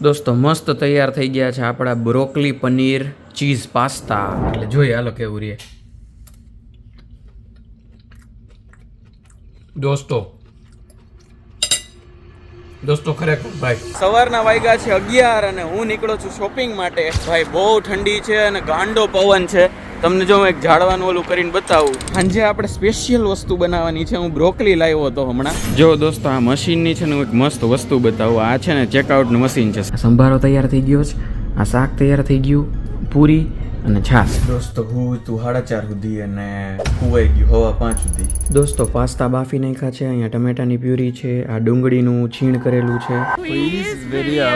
દોસ્તો મસ્ત તૈયાર થઈ ગયા છે આપણા બ્રોકલી પનીર ચીઝ પાસ્તા. એટલે જોઈએ હાલો કેવું રે દોસ્તો ખરેખર ભાઈ સવારના વાગ્યા છે 11 અને હું નીકળો છું શોપિંગ માટે. ભાઈ બહુ ઠંડી છે અને ગાંડો પવન છે. તમને જો હું એક ઝાડવાનું ઓલું કરીને બતાવું. સાંજે આપણે સ્પેશિયલ વસ્તુ બનાવવાની છે. હું બ્રોકલી લાવ્યો હતો હમણાં. જો દોસ્તો આ મશીનની છે ને હું એક મસ્ત વસ્તુ બતાવું. આ છે ને ચેકઆઉટનું મશીન છે. સંભારો તૈયાર થઈ ગયો છે, આ શાક તૈયાર થઈ ગયું, પૂરી અને છાશ. દોસ્તો હું તું 4:30 સુધી અને ખુવાઈ ગયું 5:15 સુધી. દોસ્તો પાસ્તા બાફી નાખ્યા છે. અહીંયા ટમેટાની પ્યુરી છે, આ ડુંગળીનું છીણ કરેલું છે. Please video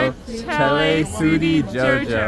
Chale Sudi Jojo.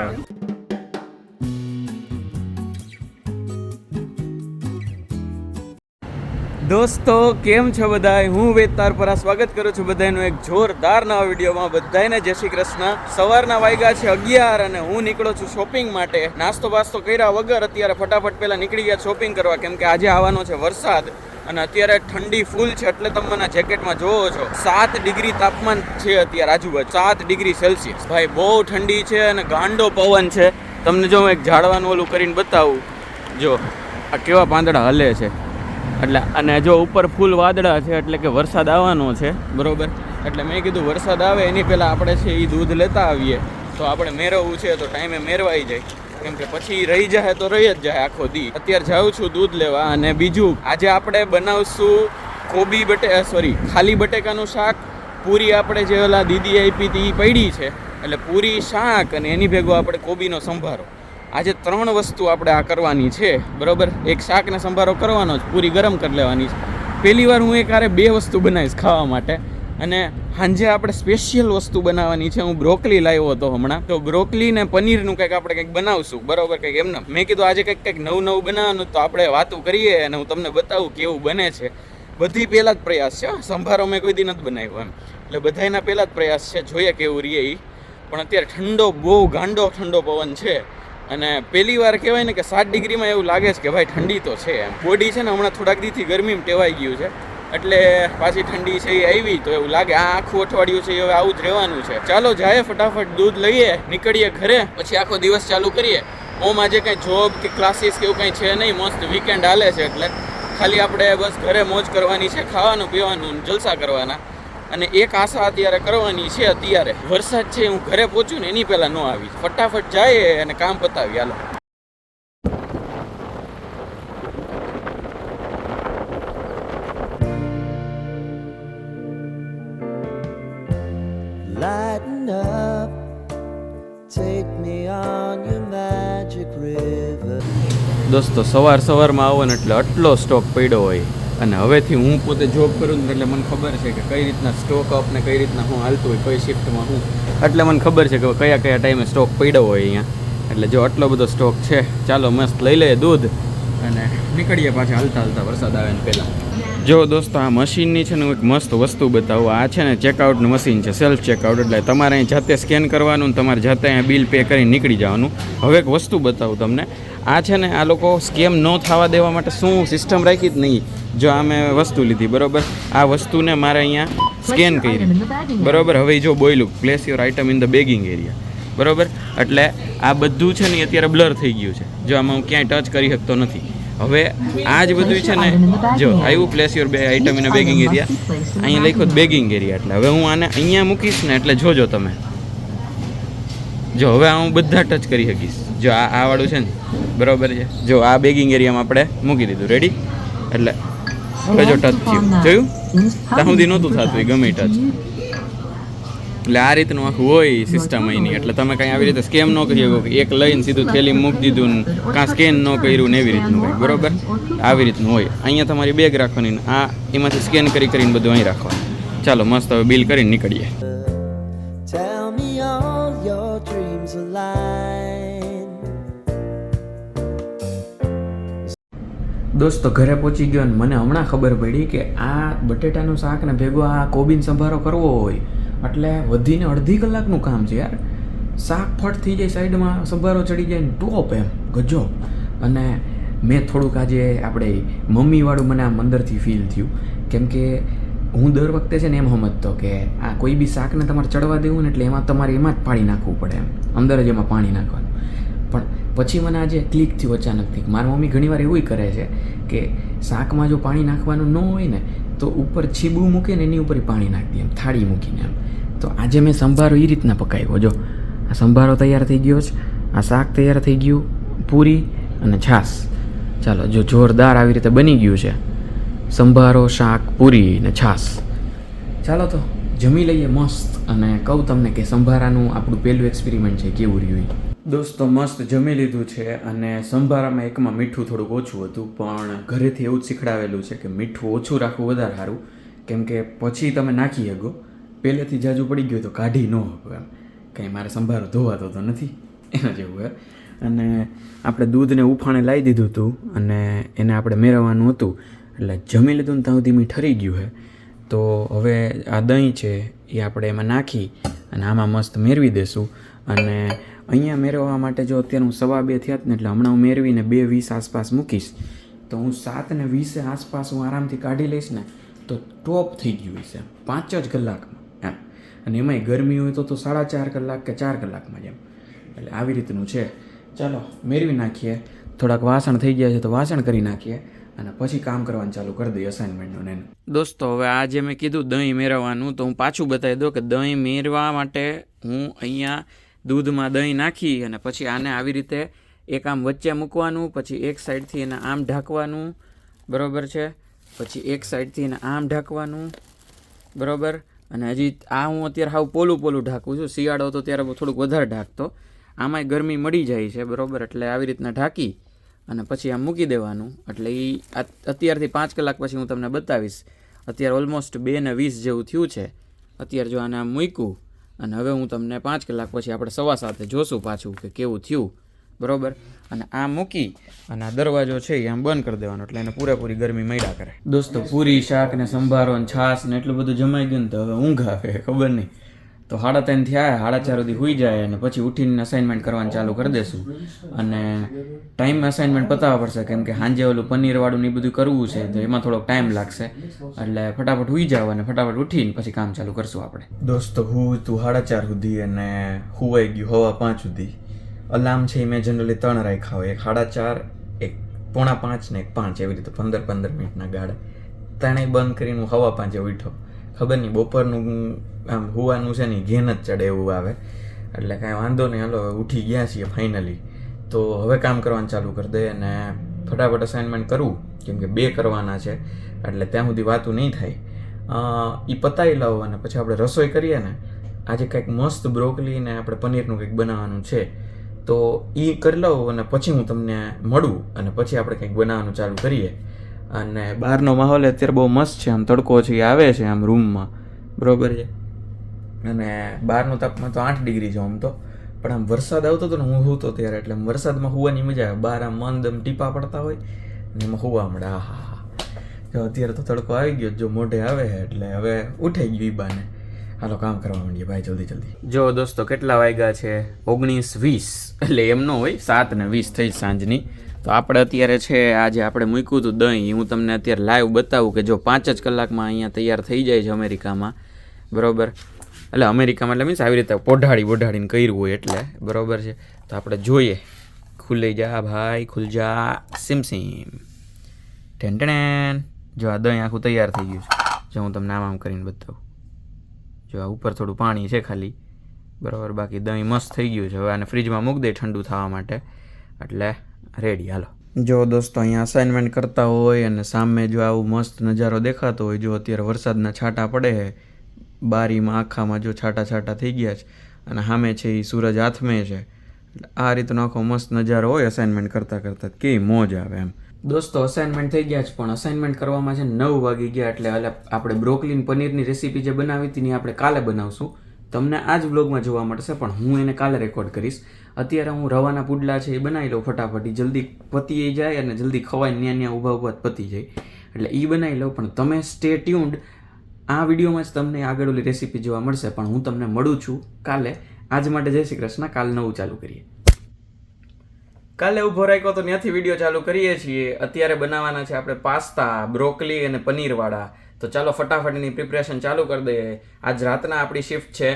દોસ્તો કેમ છો બધાય? હું વેદ તારપરા સ્વાગત કરું છું બધાનું એક જોરદાર નવા વિડીયોમાં. બધાને જય શ્રી કૃષ્ણ. સવારના વાગ્યા છે 11 અને હું નીકળો છું શોપિંગ માટે. નાસ્તો બાસ્તો કર્યા વગર અત્યારે ફટાફટ પહેલા નીકળી ગયા શોપિંગ કરવા, કેમ કે આજે આવવાનો છે વરસાદ અને અત્યારે ઠંડી ફૂલ છે. એટલે તમે મને જેકેટમાં જોવો છો 7 ડિગ્રી તાપમાન છે અત્યારે આજુબાજુ, 7 ડિગ્રી સેલ્સિયસ. ભાઈ બહુ ઠંડી છે અને ગાંડો પવન છે. તમને જો હું એક ઝાડવાનું ઓલું કરીને બતાવું. જો આ કેવા પાંદડા હલે છે. એટલે અને જો ઉપર ફૂલ વાદળા છે એટલે કે વરસાદ આવવાનો છે, બરોબર. એટલે મેં કીધું વરસાદ આવે એની પહેલાં આપણે છે એ દૂધ લેતા આવીએ તો આપણે મેળવવું છે તો ટાઈમે મેળવાઈ જાય, કેમ કે પછી રહી જાય તો રહી જ જાય આખો દી. અત્યારે જાઉં છું દૂધ લેવા. અને બીજું આજે આપણે બનાવશું ખાલી બટેકાનું શાક. પૂરી આપણે જે ઓલા દીદી આપી હતી એ પડી છે, એટલે પૂરી શાક અને એની ભેગો આપણે કોબીનો સંભારો. આજે 3 વસ્તુ આપણે આ કરવાની છે, બરોબર. એક શાક ને સંભારો કરવાનો જ, પૂરી ગરમ કરી લેવાની છે. પહેલી વાર હું એક 2 વસ્તુ બનાવીશ ખાવા માટે. અને સાંજે આપણે સ્પેશિયલ વસ્તુ બનાવવાની છે. હું બ્રોકલી લાવ્યો હતો હમણાં, તો બ્રોકલી ને પનીરનું કંઈક આપણે કંઈક બનાવશું, બરોબર. કંઈક એમને મેં કીધું આજે કંઈક નવું બનાવવાનું, તો આપણે વાતું કરીએ અને હું તમને બતાવું કેવું બને છે. બધી પહેલાં જ પ્રયાસ છે, સંભારો મેં કોઈ દી નથી બનાવ્યો એમ, એટલે બધાના પહેલાં જ પ્રયાસ છે. જોઈએ કેવું રહે એ. પણ અત્યારે બહુ ગાંડો ઠંડો પવન છે. અને પહેલી વાર કહેવાય ને કે 7 ડિગ્રીમાં એવું લાગે છે કે ભાઈ ઠંડી તો છે એમ. બોડી છે ને હમણાં થોડાક દીથી ગરમીમાં ટેવાઈ ગયું છે, એટલે પાછી ઠંડી છે એ આવી તો એવું લાગે આ આખું અઠવાડિયું છે હવે આવું જ રહેવાનું છે. ચાલો જાય ફટાફટ દૂધ લઈએ, નીકળીએ ઘરે, પછી આખો દિવસ ચાલુ કરીએ. ઓમ આજે કંઈ જોબ કે ક્લાસીસ કે એવું કંઈ છે નહીં, મસ્ત વીકેન્ડ હાલે છે, એટલે ખાલી આપણે બસ ઘરે મોજ કરવાની છે, ખાવાનું પીવાનું જલસા કરવાના. અને એક આશા અત્યારે કરવાની છે, અત્યારે વરસાદ છે હું ઘરે પહોંચું ને એની પહેલાં ન આવી. ફટાફટ જાય અને કામ પતાવી. હાલો Lighten up, take me on your magic river. દોસ્તો સવારમાં આવો ને એટલે આટલો સ્ટોક પડ્યો હોય. અને હવેથી હું પોતે જોબ કરું ને એટલે મને ખબર છે કે કઈ રીતના સ્ટોક અપ ને કઈ રીતના હું હાલતું હોય, કઈ શિફ્ટમાં હું. એટલે મને ખબર છે કે કયા ટાઈમે સ્ટોક પડ્યો હોય અહીંયા. એટલે જો આટલો બધો સ્ટોક છે. ચાલો મસ્ત લઈ લઈએ દૂધ અને નીકળીએ પાછા હાલતા વરસાદ આવે ને પહેલાં. જો દોસ્તો આ મશીનની છે ને હું એક મસ્ત વસ્તુ બતાવું. આ છે ને ચેકઆઉટનું મશીન છે, સેલ્ફ ચેકઆઉટ. એટલે તમારે અહીં જાતે સ્કેન કરવાનું ને તમારે જાતે અહીંયા બિલ પે કરીને નીકળી જવાનું. હવે એક વસ્તુ બતાવું તમને. આ છે ને આ લોકો સ્કેમ ન થવા દેવા માટે શું સિસ્ટમ રાખી જ નહીં. જો આ મેં વસ્તુ લીધી, બરાબર. આ વસ્તુને મારે અહીંયા સ્કેન કરી, બરાબર. હવે જો બોયલું place your item in the bagging area, બરાબર. એટલે આ બધું છે ને અત્યારે બ્લર થઈ ગયું છે. જો આમાં હું ક્યાંય ટચ કરી શકતો નથી. હવે આ જ બધું છે ને જો આવ્યું place your item in bagging area, અહીંયા લખ્યું બેગિંગ એરિયા. એટલે હવે હું આને અહીંયા મૂકીશ ને એટલે જોજો તમે. જો હવે હું બધા ટચ કરી શકીશ. જો આ વાળું છે ને, બરાબર છે. જો આ બેગિંગ એરિયામાં આપણે મૂકી દીધું, રેડી. એટલે હવે જો ટચ થયું, જોયું? ત્યાં સુધી નહોતું થતું ગમે ટચ. એટલે આ રીતનું આખું હોય સિસ્ટમ અહીંની. એટલે તમે કંઈ આવી રીતે સ્કેમ ન કરી શકો કે એક લઈને સીધું થેલી મૂકી દીધું ને કાં સ્કેન ન કર્યું ને એવી રીતનું હોય, બરાબર. આવી રીતનું હોય. અહીંયા તમારી બેગ રાખવાની, આ એમાંથી સ્કેન કરીને બધું અહીં રાખવાનું. ચાલો મસ્ત હવે બિલ કરીને નીકળીએ. Tell me all your dreams align. દોસ્તો ઘરે પહોંચી ગયો ને મને હમણાં ખબર પડી કે આ બટેટાનું શાક ને ભેગો આ કોબીનો સંભારો કરવો હોય એટલે વધીને અડધી કલાકનું કામ છે યાર. શાક ફટ થઈ જાય સાઈડમાં, સંભારો ચડી જાય ને ટોપ એમ ગજો. અને મેં થોડુંક આજે આપણે મમ્મીવાળું મને આમ અંદરથી ફીલ થયું, કેમ કે હું દર વખતે છે ને એમ સમજતો કે આ કોઈ બી શાકને તમારે ચડવા દેવું ને એટલે એમાં તમારે એમાં જ પાણી નાખવું પડે એમ, અંદર જ એમાં પાણી નાખવાનું. પણ પછી મને આજે ક્લિક થયું અચાનકથી. મારી મમ્મી ઘણીવાર એવું કરે છે કે શાકમાં જો પાણી નાખવાનું ન હોય ને તો ઉપર છીબું મૂકે ને એની ઉપર પાણી નાખી દે એમ, થાળી મૂકીને એમ. તો આજે મેં સંભારો એ રીતના પકાવ્યો. જો આ સંભારો તૈયાર થઈ ગયો છે, આ શાક તૈયાર થઈ ગયું, પૂરી અને છાશ. ચાલો, જો જોરદાર આવી રીતે બની ગયું છે સંભારો, શાક, પૂરી ને છાશ. ચાલો તો જમી લઈએ મસ્ત, અને કહું તમને કે સંભારાનું આપણું પહેલું એક્સપેરિમેન્ટ છે કેવું રહ્યું. દોસ્તો મસ્ત જમી લીધું છે, અને સંભારામાં એકમાં મીઠું થોડુંક ઓછું હતું, પણ ઘરેથી એવું જ શીખડાવેલું છે કે મીઠું ઓછું રાખવું વધારે સારું, કેમ કે પછી તમે નાખી શકો. પહેલેથી જાજુ પડી ગયું તો કાઢી ન શકો એમ. કંઈ મારે સંભારો ધોવાતો તો નથી એના જેવું હે. અને આપણે દૂધને ઉફાણે લાવી દીધું હતું અને એને આપણે મેળવવાનું હતું, એટલે જમી લીધું ને ત્યાં સુધી મી ઠરી ગયું છે. તો હવે આ દહીં છે એ આપણે એમાં નાખી અને આમાં મસ્ત મેળવી દઈશું. અને અહીંયા મેળવવા માટે જો અત્યારે હું 2:15 થયા ને, એટલે હમણાં હું મેળવીને 2:20 આસપાસ મૂકીશ, તો હું 7:20 આસપાસ હું આરામથી કાઢી લઈશ ને તો ટોપ થઈ ગયું હશે 5 જ કલાકમાં એમ. અને એમાંય ગરમી હોય તો 4.5 કલાક કે 4 કલાકમાં જ એમ. એટલે આવી રીતનું છે. ચાલો મેળવી નાખીએ. થોડાક વાસણ થઈ ગયા છે તો વાસણ કરી નાખીએ અને પછી કામ કરવાનું ચાલુ કરી દઈએ અસાઇનમેન્ટનું ને. દોસ્તો હવે આ જે મેં કીધું દહીં મેળવવાનું, તો હું પાછું બતાવી દઉં કે દહીં મેળવવા માટે હું અહીંયા દૂધમાં દહીં નાખી અને પછી આને આવી રીતે એક આમ વચ્ચે મૂકવાનું, પછી એક સાઈડથી એને આમ ઢાંકવાનું, બરાબર છે, પછી એક સાઈડથી એને આમ ઢાંકવાનું, બરાબર. અને હજી આ હું અત્યારે હાવ પોલું ઢાંકું છું. શિયાળો તો ત્યારે થોડુંક વધારે ઢાંકતો, આમાંય ગરમી મળી જાય છે, બરાબર. એટલે આવી રીતના ઢાંકી અને પછી આમ મૂકી દેવાનું. એટલે એ અત્યારથી 5 કલાક પછી હું તમને બતાવીશ. અત્યારે ઓલમોસ્ટ 2:20 જેવું થયું છે. અત્યારે જો આને આમ મૂક્યું અને હવે હું તમને 5 કલાક પછી આપણે 7:15 જોશું પાછું કે કેવું થયું, બરાબર. અને આ મૂકી અને આ દરવાજો છે એ આમ બંધ કરી દેવાનો, એટલે એને પૂરેપૂરી ગરમી મળ્યા કરે. દોસ્તો પૂરી, શાક ને સંભારો ને છાશ ને એટલું બધું જમાઈ ગયું ને તો હવે ઊંઘ આવે ખબર નહીં. તો 3:30 થયા, 4:30 સુધી સૂઈ જાય અને પછી ઉઠીને અસાઇનમેન્ટ કરવાનું ચાલુ કરી દઈશું. અને ટાઈમ અસાઇનમેન્ટ પતાવવા પડશે, કેમ કે સાંજે ઓલું પનીરવાળું ને એ બધું કરવું છે તો એમાં થોડોક ટાઈમ લાગશે. એટલે ફટાફટ સૂઈ જાવ અને ફટાફટ ઉઠીને પછી કામ ચાલુ કરશું આપણે. દોસ્તો હું તું 4:30 સુધી અને સુવાઈ ગયું 4:15 સુધી. અલાર્મ છે એ મેં જનરલી 3 રાખ્યા હોય, એક 4:30, એક 4:45 ને એક 5, એવી રીતે 15 મિનિટના ગાળે. ત્રણેય બંધ કરીને હું 5:15 ઉઠ્યો. ખબર નહીં બપોરનું આમ હોવાનું છે ને ઘેન જ ચડે એવું આવે. એટલે કાંઈ વાંધો નહીં, હાલો ઉઠી ગયા છીએ ફાઇનલી. તો હવે કામ કરવાનું ચાલુ કરી દે અને ફટાફટ અસાઇનમેન્ટ કરવું, કેમ કે 2 કરવાના છે, એટલે ત્યાં સુધી વાતું નહીં થાય. એ પતાવી લાવો અને પછી આપણે રસોઈ કરીએ ને. આજે કંઈક મસ્ત બ્રોકલી ને આપણે પનીરનું કંઈક બનાવવાનું છે, તો એ કરી લઉં અને પછી હું તમને મળું અને પછી આપણે કંઈક બનાવવાનું ચાલુ કરીએ. અને બહારનો માહોલ અત્યારે બહુ મસ્ત છે, આમ તડકો છે એ આવે છે આમ રૂમમાં, બરાબર છે. અને બહારનું તાપમાન તો 8 ડિગ્રી છે આમ તો, પણ આમ વરસાદ આવતો હતો ને હું સૂતો ત્યારે, એટલે વરસાદમાં સૂવાની મજા આવે. બહાર આમ મંદ ટીપા પડતા હોય ને એમાં સૂવા મળે. હા જો અત્યારે તો તડકો આવી ગયો, જો મોઢે આવે એટલે હવે ઉઠાઈ ગયું ઈ બાને. હાલો કામ કરવા માંડીએ ભાઈ, જલ્દી. જો દોસ્તો કેટલા વાગ્યા છે? 19:20, એટલે એમ ન હોય 7:20 થઈ સાંજની. તો આપણે અત્યારે છે આજે આપણે મૂક્યું હતું દહીં, હું તમને અત્યારે લાઈવ બતાવું કે જો 5 જ કલાકમાં અહીંયા તૈયાર થઈ જાય છે અમેરિકામાં, બરાબર. એટલે અમેરિકામાં એટલે મીન્સ આવી રીતે બોઢાડીને કર્યું હોય એટલે, બરાબર છે. તો આપણે જોઈએ. ખુલી જા ભાઈ, ખુલ જા, સિમ ટેન. જો આ દહીં આખું તૈયાર થઈ ગયું છે. જો હું તમને આમ કરીને બતાવું. જો આ ઉપર થોડું પાણી છે ખાલી, બરાબર. બાકી દહીં મસ્ત થઈ ગયું છે. હવે આને ફ્રીજમાં મૂકી દે ઠંડુ થવા માટે, એટલે રેડી. હાલો જો દોસ્તો અહીંયા અસાઇનમેન્ટ કરતા હોય અને સામે જો આવું મસ્ત નજારો દેખાતો હોય, જો અત્યારે વરસાદના છાંટા પડે છે બારીમાં, આખામાં જો છાંટા થઈ ગયા છે અને સામે છે એ સૂરજ હાથમે છે. એટલે આ રીતનો આખો મસ્ત નજારો હોય અસાઇનમેન્ટ કરતાં કેવી મોજ આવે એમ. દોસ્તો અસાઇનમેન્ટ થઈ ગયા છે, પણ અસાઇનમેન્ટ કરવામાં છે 9 વાગી ગયા. એટલે આપણે બ્રોકલી પનીરની રેસીપી જે બનાવી હતી ને આપણે કાલે બનાવશું. તમને આ જ વ્લોગમાં જોવા મળશે, પણ હું એને કાલે રેકોર્ડ કરીશ. અત્યારે હું રવાના પુડલા છે એ બનાવી લઉં ફટાફટ, જલ્દી પતી જાય અને જલ્દી ખવાય, ન્યા ઊભા પતી જાય, એટલે એ બનાવી લઉં. પણ તમે સ્ટે ટ્યુન્ડ, આ વિડીયોમાં જ તમને આગળ ઓલી રેસીપી જોવા મળશે, પણ હું તમને મળું છું કાલે. આજ માટે જય શ્રી કૃષ્ણ. કાલ નવું ચાલુ કરીએ. કાલે ઊભો રાખ્યો તો ત્યાંથી વિડીયો ચાલુ કરીએ છીએ. અત્યારે બનાવવાના છે આપણે પાસ્તા, બ્રોકલી અને પનીરવાળા. તો ચાલો ફટાફટ એની પ્રિપરેશન ચાલુ કરી દઈએ. આજ રાતના આપણી શિફ્ટ છે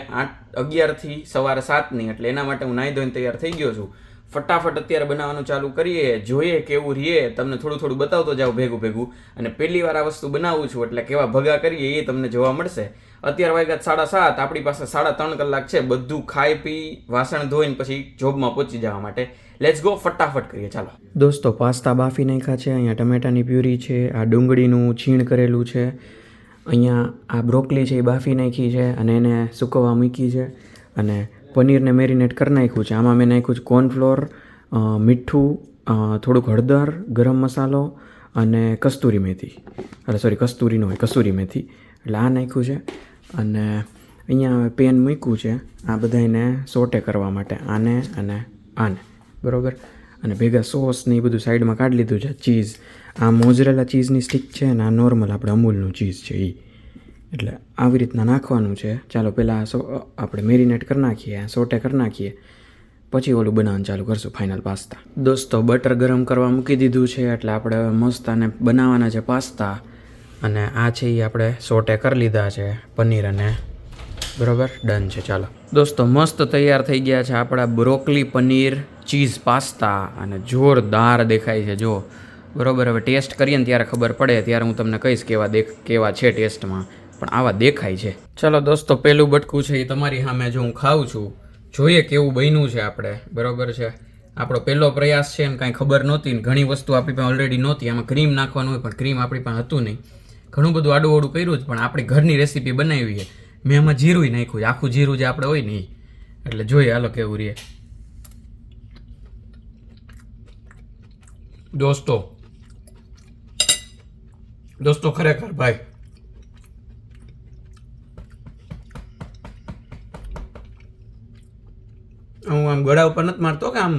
11 થી સવારે 7ની, એટલે એના માટે હું નાહી ધોઈને તૈયાર થઈ ગયો છું. ફટાફટ અત્યારે બનાવવાનું ચાલુ કરીએ, જોઈએ કેવું રહીએ, તમને થોડું થોડું બતાવતો જાઉં ભેગું. અને પહેલી વાર આ વસ્તુ બનાવું છું એટલે કેવા ભગા કરીએ એ તમને જોવા મળશે. અત્યારે વાગ્યા 7:30, આપણી પાસે 3.5 કલાક છે બધું ખાઈ પી વાસણ ધોઈને પછી જોબમાં પહોંચી જવા માટે. લેટ્સ ગો, ફટાફટ કરીએ ચાલો. દોસ્તો પાસ્તા બાફી નાખ્યા છે, અહીંયા ટમેટાની પ્યુરી છે, આ ડુંગળીનું છીણ કરેલું છે, અહીંયા આ બ્રોકલી છે એ બાફી નાખી છે અને એને સૂકવવા મૂકી છે, અને પનીરને મેરિનેટ કરી નાખ્યું છે. આમાં મેં નાખ્યું છે કોર્નફ્લોર, મીઠું, થોડુંક હળદર, ગરમ મસાલો અને કસ્તુરી મેથી, કસ્તુરી ન હોય કસૂરી મેથી, એટલે આ નાખ્યું છે. અને અહીંયા પેન મૂક્યું છે આ બધાને સોટે કરવા માટે, આને અને આને, બરાબર. અને ભેગા સોસ ને એ બધું સાઈડમાં કાઢી લીધું છે. ચીઝ, આ મોઝરેલા ચીઝની સ્ટીક છે ને આ નોર્મલ આપણે અમૂલનું ચીઝ છે એ, એટલે આવી રીતના નાખવાનું છે. ચાલો પહેલાં આપણે મેરિનેટ કરી નાખીએ, સોટે કરી નાખીએ, પછી ઓલું બનાવવાનું ચાલુ કરશું ફાઇનલ પાસ્તા. દોસ્તો બટર ગરમ કરવા મૂકી દીધું છે, એટલે આપણે મસ્ત આને બનાવવાના છે પાસ્તા. અને આ છે એ આપણે સોટે કરી લીધા છે પનીર અને, બરાબર, ડન છે. ચાલો દોસ્તો મસ્ત તૈયાર થઈ ગયા છે આપણા બ્રોકલી પનીર ચીઝ પાસ્તા, અને જોરદાર દેખાય છે જો, બરાબર. હવે ટેસ્ટ કરીએ ને ત્યારે ખબર પડે, ત્યારે હું તમને કહીશ કેવા છે ટેસ્ટમાં, પણ આવા દેખાય છે. ચાલો દોસ્તો પહેલું બટકું છે એ તમારી સામે જો હું ખાઉં છું, જોઈએ કેવું બન્યું છે આપણે, બરાબર છે. આપણો પહેલો પ્રયાસ છે ને કાંઈ ખબર નહોતી ને ઘણી વસ્તુ આપણી પાસે ઓલરેડી નહોતી. આમાં ક્રીમ નાખવાનું હોય પણ ક્રીમ આપણી પાસે હતું નહીં. ઘણું બધું આડું કર્યું જ, પણ આપણી ઘરની રેસીપી બનાવી છે. મેં આમાં જીરું નાખ્યું છે, આખું જીરું જે આપણે હોય ને એ, એટલે જોઈએ હાલો કેવું રહે. દોસ્તો ખરેખર ભાઈ, હું આમ ગળા ઉપર નથી મારતો કે આમ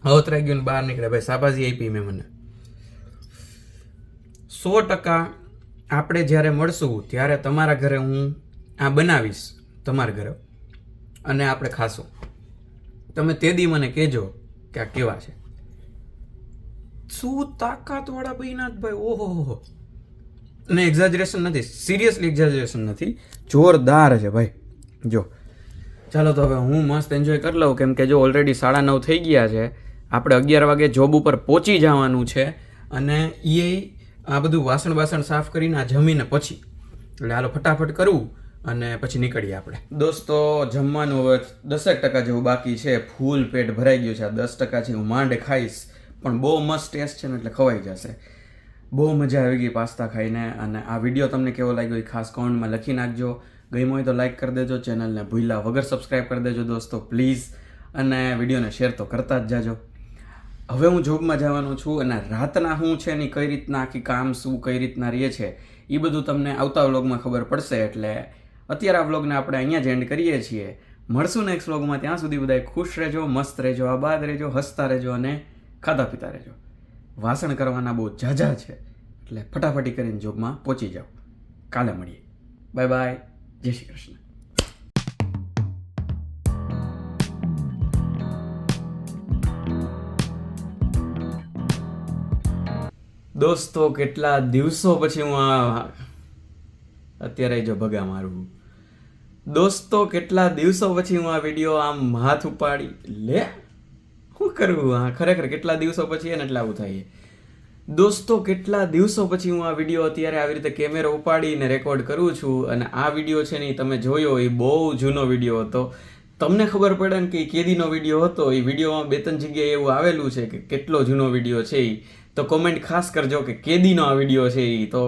હવતરાઈ ગયું બહાર નીકળે ભાઈ, શાબાશી આપી મેં મને. 100% આપણે જ્યારે મળશું ત્યારે તમારા ઘરે હું આ બનાવીશ, તમારા ઘરે, અને આપણે ખાશું. તમે તે દી મને કહેજો કે આ કેવા છે. શું તાકાતવાળા બન્યા ભાઈ, ઓહો. અને એક્ઝાજરેશન નથી, સિરિયસલી એક્ઝાજરેશન નથી, જોરદાર છે ભાઈ જો. ચાલો તો હવે હું મસ્ત એન્જોય કરી લઉં, કેમ કે જો ઓલરેડી 9:30 થઈ ગયા છે, આપણે 11 વાગે જોબ ઉપર પહોંચી જવાનું છે. અને એ આ બધું વાસણ સાફ કરીને આ જમીને પછી, એટલે હાલો ફટાફટ કરવું અને પછી નીકળીએ આપણે. દોસ્તો જમવાનું હવે 10% જેવું બાકી છે, ફૂલ પેટ ભરાઈ ગયું છે. આ 10% છે હું માંડ ખાઈશ, પણ બહુ મસ્ત ટેસ્ટ છે ને એટલે ખવાઈ જશે. બહુ મજા આવી ગઈ પાસ્તા ખાઈને. અને આ વિડીયો તમને કેવો લાગ્યો એ ખાસ કોમેન્ટમાં લખી નાખજો. ગમ્યો હોય તો લાઈક કરી દેજો, ચેનલને ભૂલ્યા વગર સબસ્ક્રાઈબ કરી દેજો દોસ્તો પ્લીઝ, અને વિડીયોને શેર તો કરતા જ જાજો. હવે હું જોબમાં જવાનું છું, અને રાતના શું છે ને કઈ રીતના આખી કામ શું કઈ રીતના રહે છે એ બધું તમને આવતા વ્લોગમાં ખબર પડશે. એટલે અત્યારે આ વ્લોગને આપણે અહીંયા જ એન્ડ કરીએ છીએ. મળશું નેક્સ્ટ વ્લોગમાં. ત્યાં સુધી બધા ખુશ રહેજો, મસ્ત રહેજો, આબાદ રહેજો, હસતા રહેજો અને ખાતા પીતા રહેજો. વાસણ કરવાના બહુ ઝાઝા છે, એટલે ફટાફટી કરીને જોબમાં પહોંચી જાઓ. કાલે મળીએ. બાય બાય, જય શ્રી કૃષ્ણ. દોસ્તો કેટલા દિવસો પછી હું અત્યારે જો ભગા મારું. દોસ્તો કેટલા દિવસો પછી હું આ વિડીયો આમ હાથ ઉપાડી લે શું કરવું, હા ખરેખર કેટલા દિવસો પછી એને એટલે આવું થાય. દોસ્તો કેટલા દિવસો પછી હું આ વિડીયો અત્યારે આવી રીતે કેમેરો ઉપાડીને રેકોર્ડ કરું છું. અને આ વિડીયો છે ને તમે જોયો એ બહુ જૂનો વિડીયો હતો. તમને ખબર પડે ને કે એ કેદીનો વિડીયો હતો. એ વિડીયોમાં 2-3 જગ્યાએ એવું આવેલું છે કે કેટલો જૂનો વિડીયો છે એ, તો કોમેન્ટ ખાસ કરજો કે કેદીનો આ વિડીયો છે એ. તો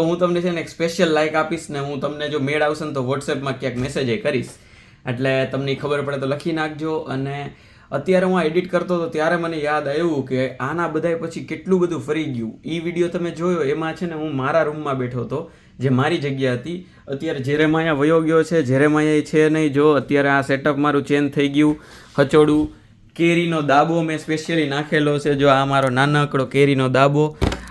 હું તમને છે ને એક સ્પેશિયલ લાઇક આપીશ, ને હું તમને જો મેળ આવશે ને તો વોટ્સએપમાં ક્યાંક મેસેજ કરીશ, એટલે તમને ખબર પડે તો લખી નાખજો. અને અત્યારે હું આ એડિટ કરતો હતો ત્યારે મને યાદ આવ્યું કે આના બધાય પછી કેટલું બધું ફરી ગયું. એ વિડીયો તમે જોયો એમાં છે ને હું મારા રૂમમાં બેઠો હતો, જે મારી જગ્યા હતી. અત્યારે જેરેમાયા વયો ગયો છે, જેરેમાયા છે નહીં. જો અત્યારે આ સેટઅપ મારું ચેન્જ થઈ ગયું, હચોડું. કેરીનો દાબો મેં સ્પેશિયલી નાખેલો છે, જો આ મારો નાનકડો કેરીનો દાબો.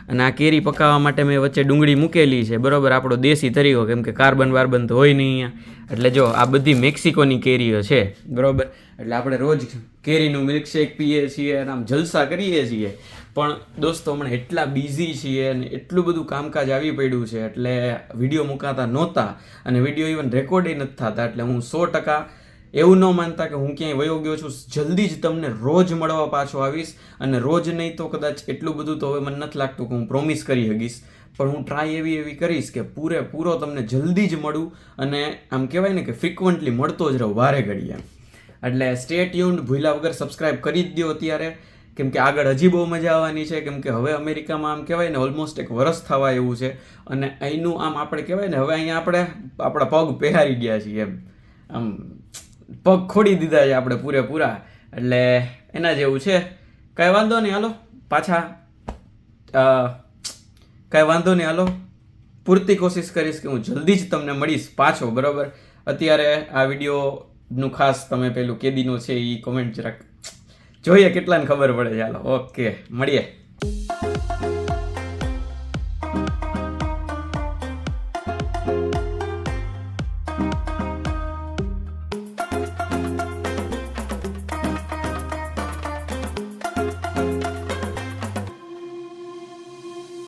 અને આ કેરી પકાવવા માટે મેં વચ્ચે ડુંગળી મૂકેલી છે, બરાબર, આપણો દેશી તરીકો, કેમ કે કાર્બન તો હોય નહીં અહીંયા. એટલે જો આ બધી મેક્સિકોની કેરીઓ છે, બરાબર. એટલે આપણે રોજ કેરીનું મિલ્કશેક પીએ છીએ અને આમ જલસા કરીએ છીએ. પણ દોસ્તો હમણાં એટલા બિઝી છીએ અને એટલું બધું કામકાજ આવી પડ્યું છે એટલે વિડીયો મુકાતા નહોતા અને વિડીયો ઇવન રેકોર્ડ નથી થતા. એટલે હું 100% એવું ન માનતા કે હું ક્યાંય વયો ગયો છું. જલ્દી જ તમને રોજ મળવા પાછો આવીશ અને રોજ નહીં તો કદાચ એટલું બધું તો હવે મને નથી લાગતું કે હું પ્રોમિસ કરી શકીશ, પણ હું ટ્રાય એવી કરીશ કે પૂરેપૂરો તમને જલ્દી જ મળું અને આમ કહેવાય ને કે ફ્રિકવન્ટલી મળતો જ રહું વારે ઘડીએ. એટલે સ્ટે ટ્યુન્ડ, ભૂલ્યા વગર સબસ્ક્રાઇબ કરી જ દો અત્યારે, કેમ કે આગળ હજી બહુ મજા આવવાની છે. કેમ કે હવે અમેરિકામાં આમ કહેવાય ને ઓલમોસ્ટ 1 વર્ષ થવા એવું છે અને અહીંનું આમ આપણે કહેવાય ને હવે અહીંયા આપણે આપણા પગ પહેરી ગયા છીએ, એમ આમ પગ ખોડી દીધા છે આપણે પૂરેપૂરા. એટલે એના જેવું છે. કાંઈ વાંધો નહીં, હાલો પાછા કાંઈ વાંધો નહીં, હાલો પૂરતી કોશિશ કરીશ કે હું જલ્દી જ તમને મળીશ પાછો, બરાબર. અત્યારે આ વિડીયોનું ખાસ તમે પેલું કેદીનો છે એ કોમેન્ટ જરાક જોઈએ કેટલાને ખબર પડે છે. હાલો ઓકે, મળીએ.